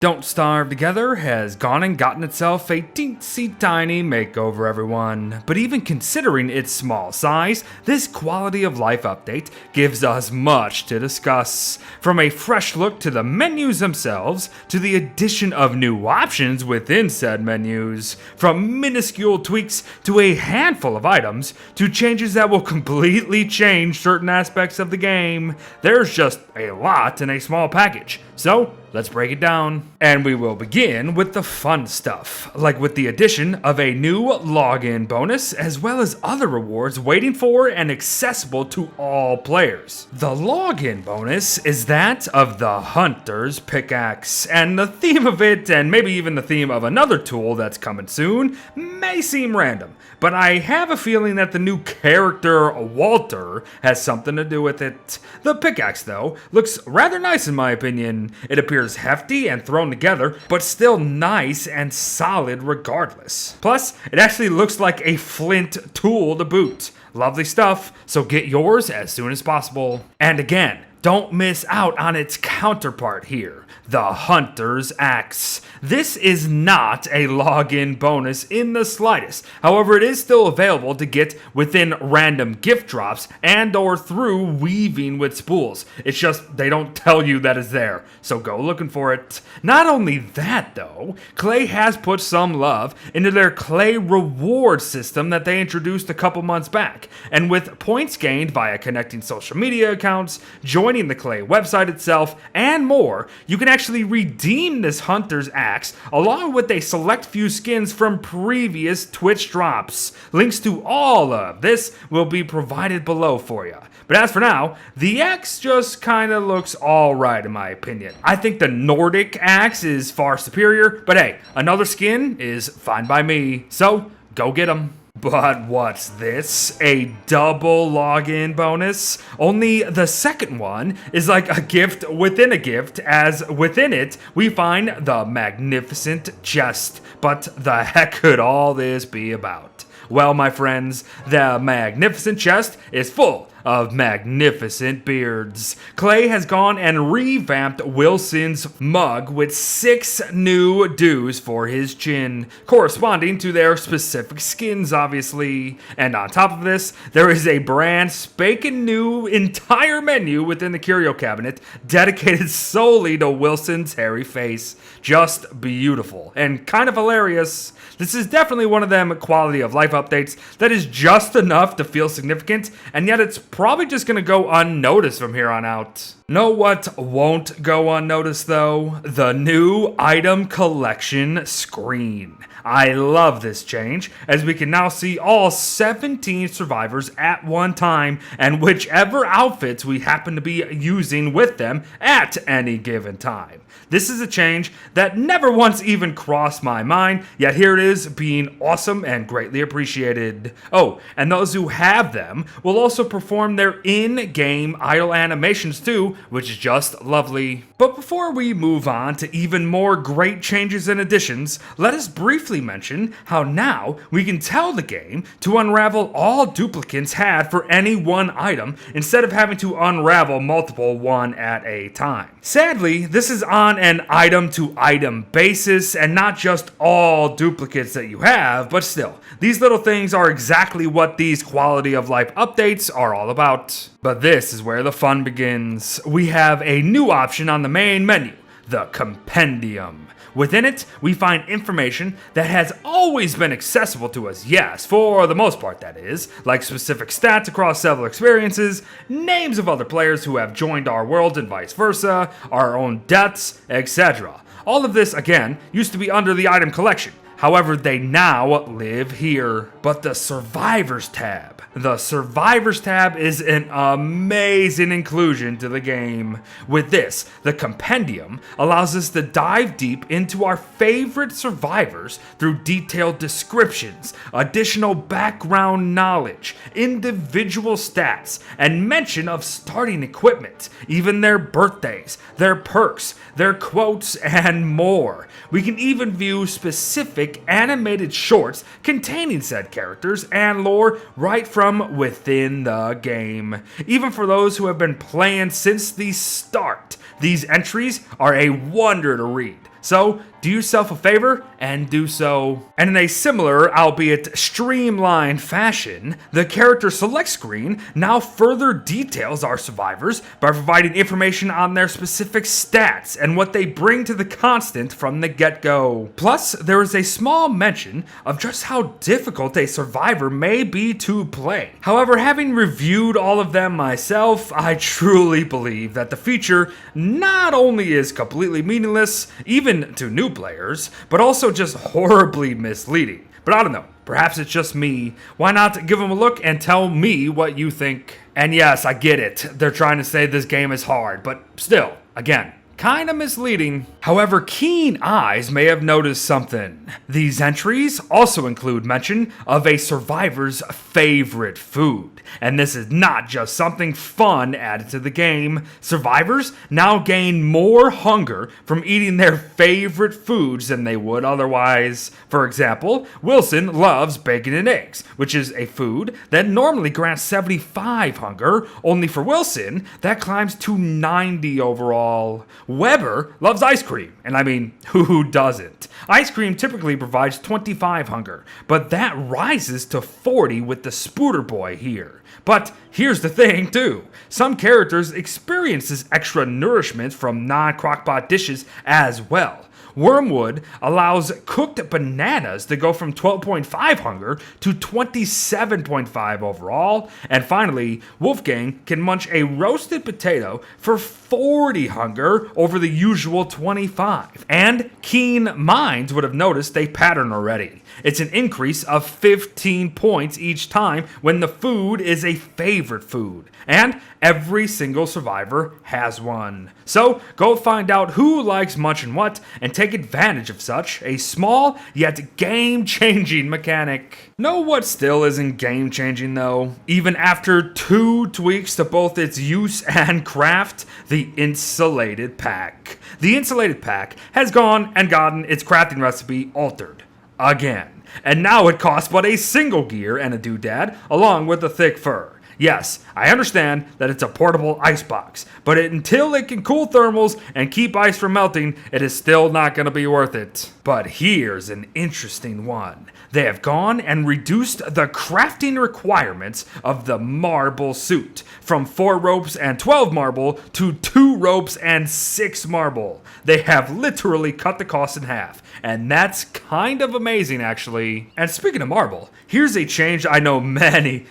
Don't Starve Together has gone and gotten itself a teensy tiny makeover, everyone. But even considering its small size, this quality of life update gives us much to discuss. From a fresh look to the menus themselves, to the addition of new options within said menus, from minuscule tweaks to a handful of items, to changes that will completely change certain aspects of the game. There's just a lot in a small package. So, let's break it down. And we will begin with the fun stuff, like with the addition of a new login bonus, as well as other rewards waiting for and accessible to all players. The login bonus is that of the Hunter's Pickaxe, and the theme of it, and maybe even the theme of another tool that's coming soon, may seem random, but I have a feeling that the new character, Walter, has something to do with it. The pickaxe, though, looks rather nice in my opinion. It appears hefty and thrown together, but still nice and solid regardless. Plus, it actually looks like a flint tool to boot. Lovely stuff, so get yours as soon as possible. And again, don't miss out on its counterpart here, the Hunter's Axe. This is not a login bonus in the slightest. However, it is still available to get within random gift drops and or through weaving with spools. It's just they don't tell you that it's there, so go looking for it. Not only that though, Clay has put some love into their Clay reward system that they introduced a couple months back. And with points gained via connecting social media accounts, joining the Clay website itself, and more, you can actually redeem this Hunter's Axe along with a select few skins from previous Twitch drops. Links to all of this will be provided below for you. But as for now, the axe just kinda looks alright in my opinion. I think the Nordic axe is far superior, but hey, another skin is fine by me, so go get 'em. But what's this? A double login bonus? Only the second one is like a gift within a gift, as within it we find the magnificent chest. But the heck could all this be about? Well, my friends, the magnificent chest is full of magnificent beards. Clay has gone and revamped Wilson's mug with 6 new doos for his chin, corresponding to their specific skins, obviously. And on top of this, there is a brand spanking new entire menu within the curio cabinet dedicated solely to Wilson's hairy face. Just beautiful and kind of hilarious. This is definitely one of them quality of life updates that is just enough to feel significant, and yet it's probably just gonna go unnoticed from here on out. Know what won't go unnoticed though? The new item collection screen. I love this change, as we can now see all 17 survivors at one time, and whichever outfits we happen to be using with them at any given time. This is a change that never once even crossed my mind, yet here it is being awesome and greatly appreciated. Oh, and those who have them will also perform their in-game idle animations too, which is just lovely. But before we move on to even more great changes and additions, let us briefly mention how now we can tell the game to unravel all duplicates had for any one item instead of having to unravel multiple one at a time. Sadly, this is on an item-to-item basis and not just all duplicates that you have, but still, these little things are exactly what these quality of life updates are all about. But this is where the fun begins. We have a new option on the main menu, the Compendium. Within it, we find information that has always been accessible to us, yes, for the most part that is, like specific stats across several experiences, names of other players who have joined our world and vice versa, our own deaths, etc. All of this, again, used to be under the item collection. However, they now live here. But the Survivors tab. The Survivors tab is an amazing inclusion to the game. With this, the Compendium allows us to dive deep into our favorite survivors through detailed descriptions, additional background knowledge, individual stats, and mention of starting equipment, even their birthdays, their perks, their quotes, and more. We can even view specific animated shorts containing said characters and lore right from within the game. Even for those who have been playing since the start, these entries are a wonder to read. So do yourself a favor and do so. And in a similar, albeit streamlined fashion, the character select screen now further details our survivors by providing information on their specific stats and what they bring to the constant from the get-go. Plus, there is a small mention of just how difficult a survivor may be to play. However, having reviewed all of them myself, I truly believe that the feature not only is completely meaningless, even to new players, but also just horribly misleading. But I don't know, perhaps it's just me. Why not give them a look and tell me what you think? And yes, I get it, they're trying to say this game is hard, but still, again, kinda misleading. However, keen eyes may have noticed something. These entries also include mention of a survivor's favorite food. And this is not just something fun added to the game. Survivors now gain more hunger from eating their favorite foods than they would otherwise. For example, Wilson loves bacon and eggs, which is a food that normally grants 75 hunger, only for Wilson, that climbs to 90 overall. Weber loves ice cream, and I mean, who doesn't? Ice cream typically provides 25 hunger, but that rises to 40 with the Spooter Boy here. But here's the thing too, some characters experience this extra nourishment from non-crockpot dishes as well. Wormwood allows cooked bananas to go from 12.5 hunger to 27.5 overall. And finally, Wolfgang can munch a roasted potato for 40 hunger over the usual 25. And keen minds would have noticed a pattern already. It's an increase of 15 points each time when the food is a favorite food. And every single survivor has one. So go find out who likes munching what and take advantage of such a small yet game-changing mechanic. Know what still isn't game-changing though? Even after 2 tweaks to both its use and craft, the Insulated Pack. The Insulated Pack has gone and gotten its crafting recipe altered. Again. And now it costs but a single gear and a doodad along with a thick fur. Yes, I understand that it's a portable icebox, but until it can cool thermals and keep ice from melting, it is still not going to be worth it. But here's an interesting one. They have gone and reduced the crafting requirements of the marble suit from 4 ropes and 12 marble to 2 ropes and 6 marble. They have literally cut the cost in half, and that's kind of amazing actually. And speaking of marble, here's a change I know many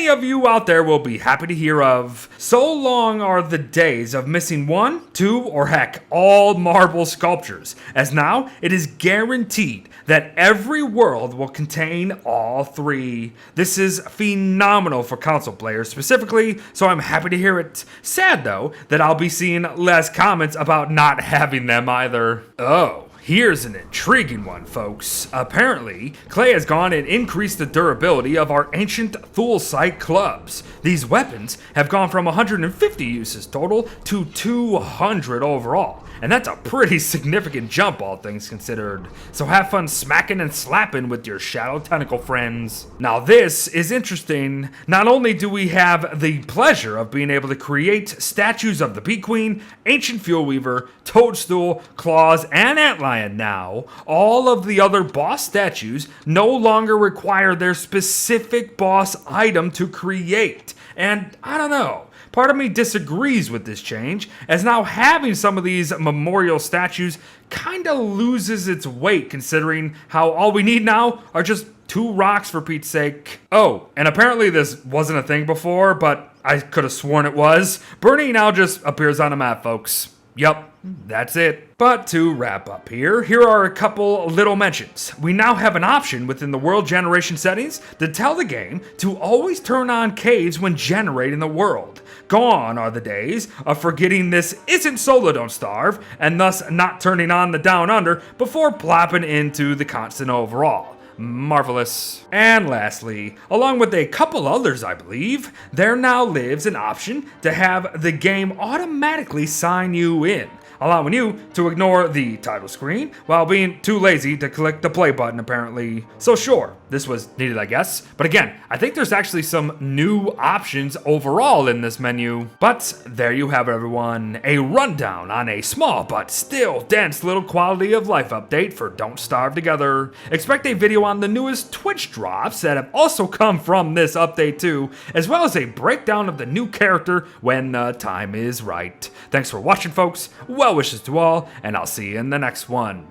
of you out there will be happy to hear of. So long are the days of missing 1, 2, or heck, all marble sculptures, as now it is guaranteed that every world will contain all 3. This is phenomenal for console players specifically, so I'm happy to hear it. Sad though that I'll be seeing less comments about not having them either. Oh. Here's an intriguing one, folks. Apparently, Clay has gone and increased the durability of our ancient Thule-site clubs. These weapons have gone from 150 uses total to 200 overall. And that's a pretty significant jump, all things considered. So have fun smacking and slapping with your shadow tentacle friends. Now this is interesting. Not only do we have the pleasure of being able to create statues of the Bee Queen, Ancient Fuel Weaver, Toadstool, Claws, and Antlion now, all of the other boss statues no longer require their specific boss item to create. And I don't know. Part of me disagrees with this change, as now having some of these memorial statues kinda loses its weight considering how all we need now are just 2 rocks for Pete's sake. Oh, and apparently this wasn't a thing before, but I could have sworn it was. Bernie now just appears on a map, folks. Yup, that's it. But to wrap up here are a couple little mentions. We now have an option within the world generation settings to tell the game to always turn on caves when generating the world. Gone are the days of forgetting this isn't Solo Don't Starve, and thus not turning on the Down Under before plopping into the constant overall. Marvelous. And lastly, along with a couple others I believe, there now lives an option to have the game automatically sign you in. allowing you to ignore the title screen while being too lazy to click the play button apparently. So sure, this was needed I guess, but again, I think there's actually some new options overall in this menu. But there you have it everyone, a rundown on a small but still dense little quality of life update for Don't Starve Together. Expect a video on the newest Twitch drops that have also come from this update too, as well as a breakdown of the new character when the time is right. Thanks for watching folks, well wishes to all, and I'll see you in the next one.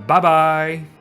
Bye bye!